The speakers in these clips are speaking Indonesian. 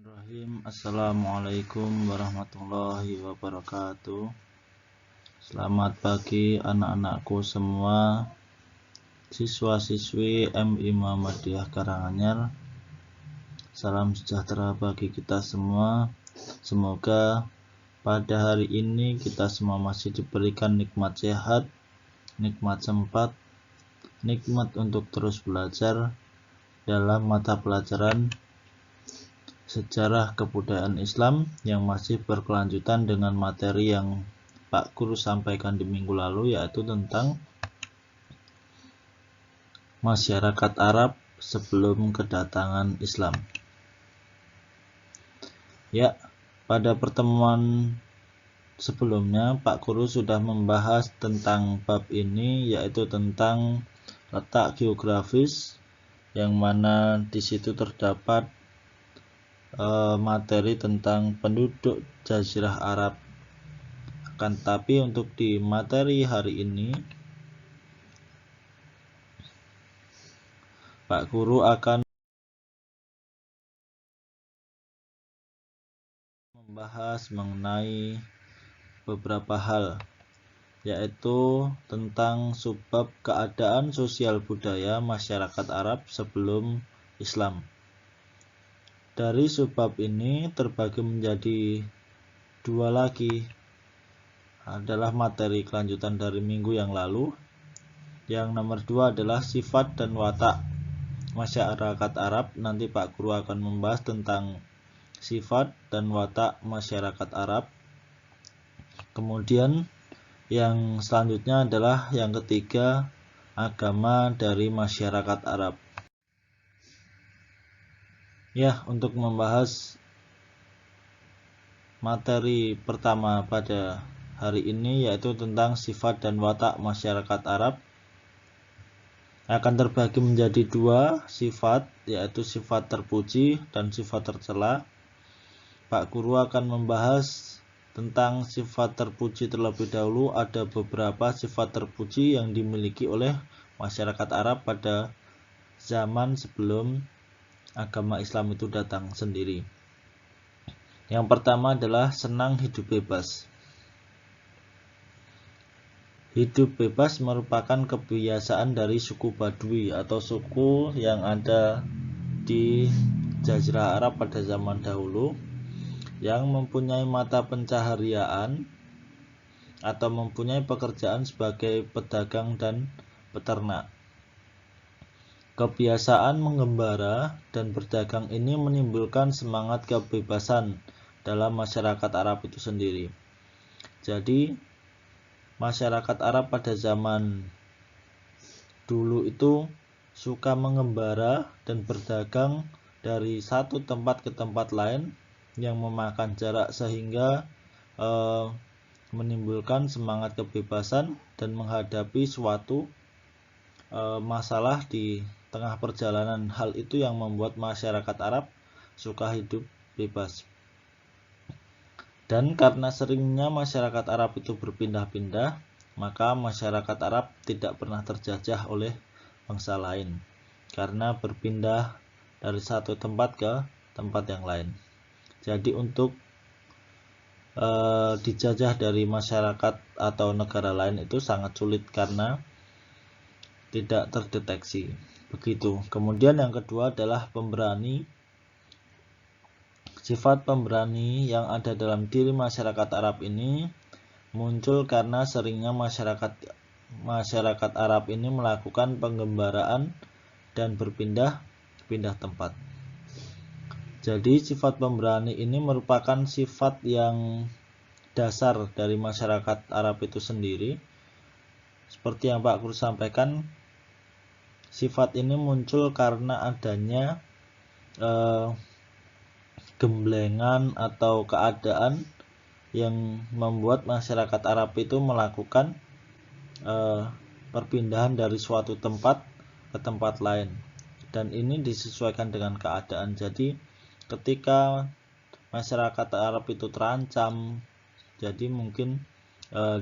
Assalamualaikum warahmatullahi wabarakatuh. Selamat pagi anak-anakku semua, siswa-siswi MI Muhammadiyah Karanganyar. Salam sejahtera bagi kita semua. Semoga pada hari ini kita semua masih diberikan nikmat sehat, nikmat sempat, nikmat untuk terus belajar dalam mata pelajaran Sejarah Kebudayaan Islam yang masih berkelanjutan dengan materi yang Pak Guru sampaikan di minggu lalu, yaitu tentang masyarakat Arab sebelum kedatangan Islam. Ya, pada pertemuan sebelumnya Pak Guru sudah membahas tentang bab ini, yaitu tentang letak geografis, yang mana di situ terdapat materi tentang penduduk Jazirah Arab. Akan tetapi untuk di materi hari ini, Pak Guru akan membahas mengenai beberapa hal, yaitu tentang subbab keadaan sosial budaya masyarakat Arab sebelum Islam. Dari subbab ini terbagi menjadi dua lagi, adalah materi kelanjutan dari minggu yang lalu. Yang nomor 2 adalah sifat dan watak masyarakat Arab. Nanti Pak Guru akan membahas tentang sifat dan watak masyarakat Arab. Kemudian yang selanjutnya adalah yang ketiga, agama dari masyarakat Arab. Ya, untuk membahas materi pertama pada hari ini, yaitu tentang sifat dan watak masyarakat Arab, akan terbagi menjadi dua sifat, yaitu sifat terpuji dan sifat tercela. Pak Guru akan membahas tentang sifat terpuji terlebih dahulu. Ada beberapa sifat terpuji yang dimiliki oleh masyarakat Arab pada zaman sebelum agama Islam itu datang sendiri. Yang pertama adalah senang hidup bebas. Hidup bebas merupakan kebiasaan dari suku Badui atau suku yang ada di Jazirah Arab pada zaman dahulu, yang mempunyai mata pencaharian atau mempunyai pekerjaan sebagai pedagang dan peternak. Kebiasaan mengembara dan berdagang ini menimbulkan semangat kebebasan dalam masyarakat Arab itu sendiri. Jadi masyarakat Arab pada zaman dulu itu suka mengembara dan berdagang dari satu tempat ke tempat lain yang memakan jarak, sehingga menimbulkan semangat kebebasan dan menghadapi suatu masalah di tengah perjalanan. Hal itu yang membuat masyarakat Arab suka hidup bebas. Dan karena seringnya masyarakat Arab itu berpindah-pindah, maka masyarakat Arab tidak pernah terjajah oleh bangsa lain, karena berpindah dari satu tempat ke tempat yang lain. Jadi untuk dijajah dari masyarakat atau negara lain itu sangat sulit karena tidak terdeteksi. Begitu. Kemudian yang kedua adalah pemberani. Sifat pemberani yang ada dalam diri masyarakat Arab ini muncul karena seringnya masyarakat Arab ini melakukan penggembaraan dan berpindah-pindah tempat. Jadi sifat pemberani ini merupakan sifat yang dasar dari masyarakat Arab itu sendiri. Seperti yang Pak Guru sampaikan, sifat ini muncul karena adanya gemblengan atau keadaan yang membuat masyarakat Arab itu melakukan perpindahan dari suatu tempat ke tempat lain, dan ini disesuaikan dengan keadaan. Jadi ketika masyarakat Arab itu terancam, jadi mungkin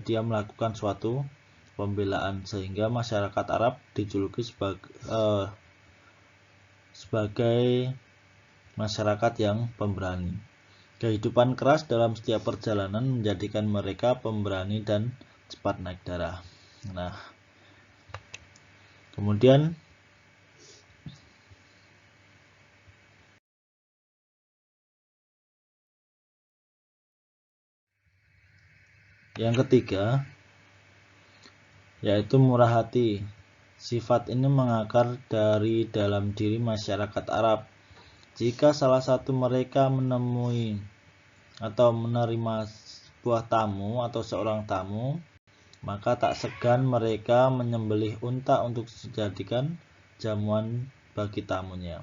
dia melakukan suatu pembelaan, sehingga masyarakat Arab dijuluki sebagai masyarakat yang pemberani. Kehidupan keras dalam setiap perjalanan menjadikan mereka pemberani dan cepat naik darah. Nah, kemudian yang ketiga yaitu murah hati. Sifat ini mengakar dari dalam diri masyarakat Arab. Jika salah satu mereka menemui atau menerima sebuah tamu atau seorang tamu, maka tak segan mereka menyembelih unta untuk dijadikan jamuan bagi tamunya.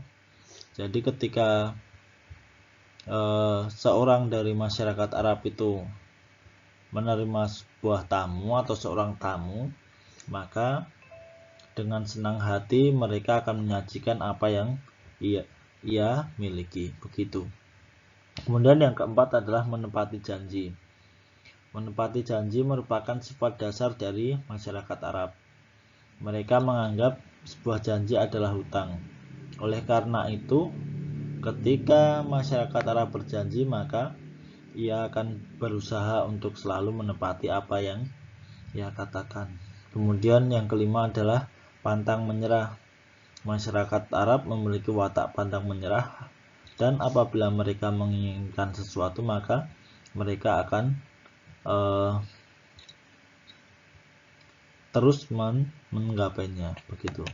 Jadi ketika seorang dari masyarakat Arab itu menerima sebuah tamu atau seorang tamu, maka dengan senang hati mereka akan menyajikan apa yang ia miliki, begitu. Kemudian yang keempat adalah menepati janji. Menepati janji merupakan sifat dasar dari masyarakat Arab. Mereka menganggap sebuah janji adalah hutang. Oleh karena itu, ketika masyarakat Arab berjanji, maka ia akan berusaha untuk selalu menepati apa yang ia katakan. Kemudian yang kelima adalah pantang menyerah. Masyarakat Arab memiliki watak pantang menyerah, dan apabila mereka menginginkan sesuatu, maka mereka akan terus menggapainya, begitu.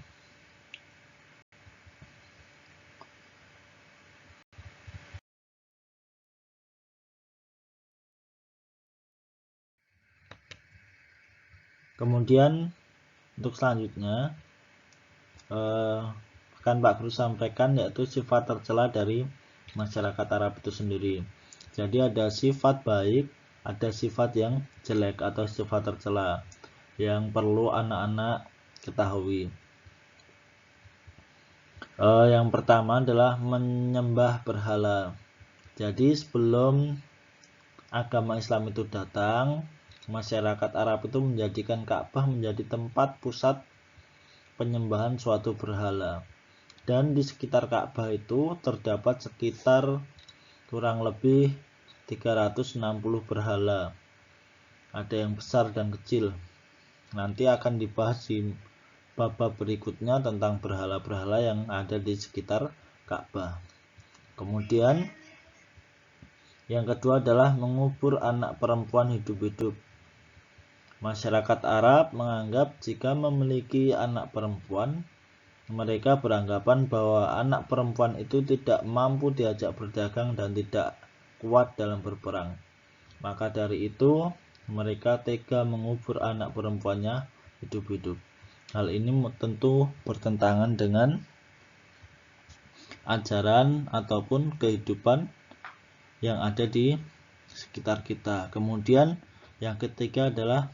Kemudian untuk selanjutnya akan Pak Guru sampaikan yaitu sifat tercela dari masyarakat Arab itu sendiri. Jadi ada sifat baik, ada sifat yang jelek atau sifat tercela yang perlu anak-anak ketahui. Yang pertama adalah menyembah berhala. Jadi sebelum agama Islam itu datang, masyarakat Arab itu menjadikan Ka'bah menjadi tempat pusat penyembahan suatu berhala. Dan di sekitar Ka'bah itu terdapat sekitar kurang lebih 360 berhala. Ada yang besar dan kecil. Nanti akan dibahas di bab berikutnya tentang berhala-berhala yang ada di sekitar Ka'bah. Kemudian yang kedua adalah mengubur anak perempuan hidup-hidup. Masyarakat Arab menganggap jika memiliki anak perempuan, mereka beranggapan bahwa anak perempuan itu tidak mampu diajak berdagang dan tidak kuat dalam berperang. Maka dari itu, mereka tega mengubur anak perempuannya hidup-hidup. Hal ini tentu bertentangan dengan ajaran ataupun kehidupan yang ada di sekitar kita. Kemudian yang ketiga adalah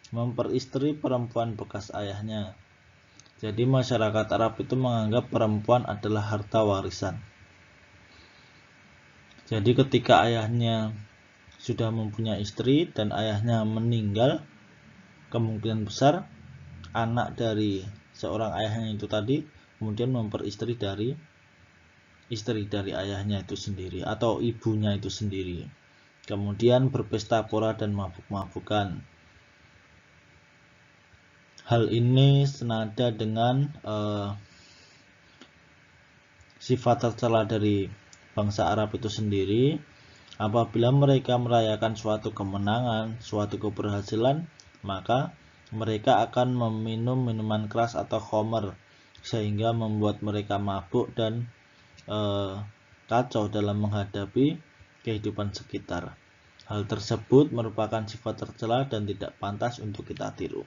memperistri perempuan bekas ayahnya. Jadi masyarakat Arab itu menganggap perempuan adalah harta warisan. Jadi ketika ayahnya sudah mempunyai istri dan ayahnya meninggal, kemungkinan besar anak dari seorang ayahnya itu tadi kemudian memperistri dari istri dari ayahnya itu sendiri atau ibunya itu sendiri. Kemudian berpesta pora dan mabuk-mabukan. Hal ini senada dengan sifat tercela dari bangsa Arab itu sendiri. Apabila mereka merayakan suatu kemenangan, suatu keberhasilan, maka mereka akan meminum minuman keras atau khamr sehingga membuat mereka mabuk dan kacau dalam menghadapi kehidupan sekitar. Hal tersebut merupakan sifat tercela dan tidak pantas untuk kita tiru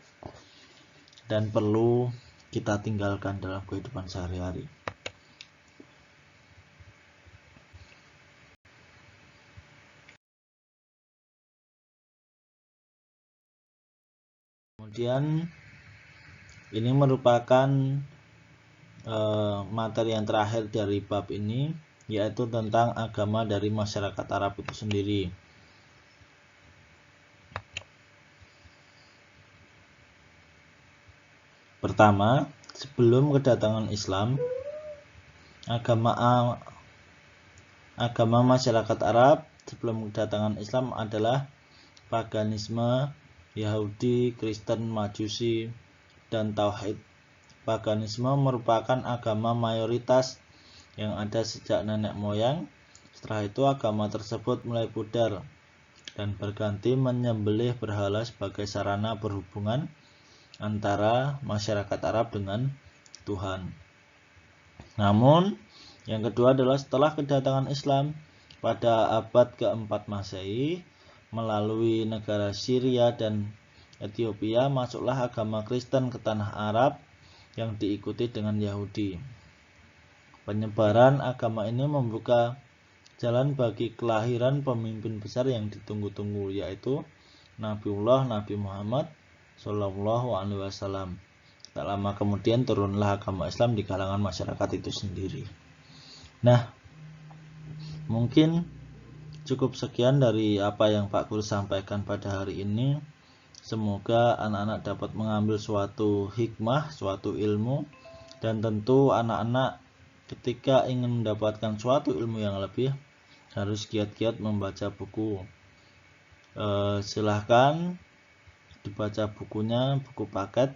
dan perlu kita tinggalkan dalam kehidupan sehari-hari. Kemudian ini merupakan materi yang terakhir dari bab ini, yaitu tentang agama dari masyarakat Arab itu sendiri. Pertama, sebelum kedatangan Islam, agama agama masyarakat Arab sebelum kedatangan Islam adalah paganisme, Yahudi, Kristen, Majusi, dan Tauhid. Paganisme merupakan agama mayoritas yang ada sejak nenek moyang. Setelah itu agama tersebut mulai pudar dan berganti menyembelih berhala sebagai sarana berhubungan antara masyarakat Arab dengan Tuhan. Namun, yang kedua adalah setelah kedatangan Islam pada abad keempat Masehi melalui negara Syria dan Ethiopia, masuklah agama Kristen ke tanah Arab yang diikuti dengan Yahudi. Penyebaran agama ini membuka jalan bagi kelahiran pemimpin besar yang ditunggu-tunggu, yaitu Nabiullah Nabi Muhammad Shallallahu Alaihi Wasallam. Tak lama kemudian turunlah agama Islam di kalangan masyarakat itu sendiri. Nah, mungkin cukup sekian dari apa yang Pak Guru sampaikan pada hari ini. Semoga anak-anak dapat mengambil suatu hikmah, suatu ilmu, dan tentu anak-anak ketika ingin mendapatkan suatu ilmu yang lebih harus giat-giat membaca buku. Silahkan dibaca bukunya, buku paket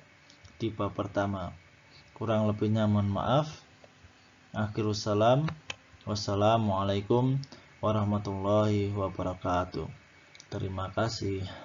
di bab pertama. Kurang lebihnya mohon maaf. Akhirus salam. Wassalamualaikum warahmatullahi wabarakatuh. Terima kasih.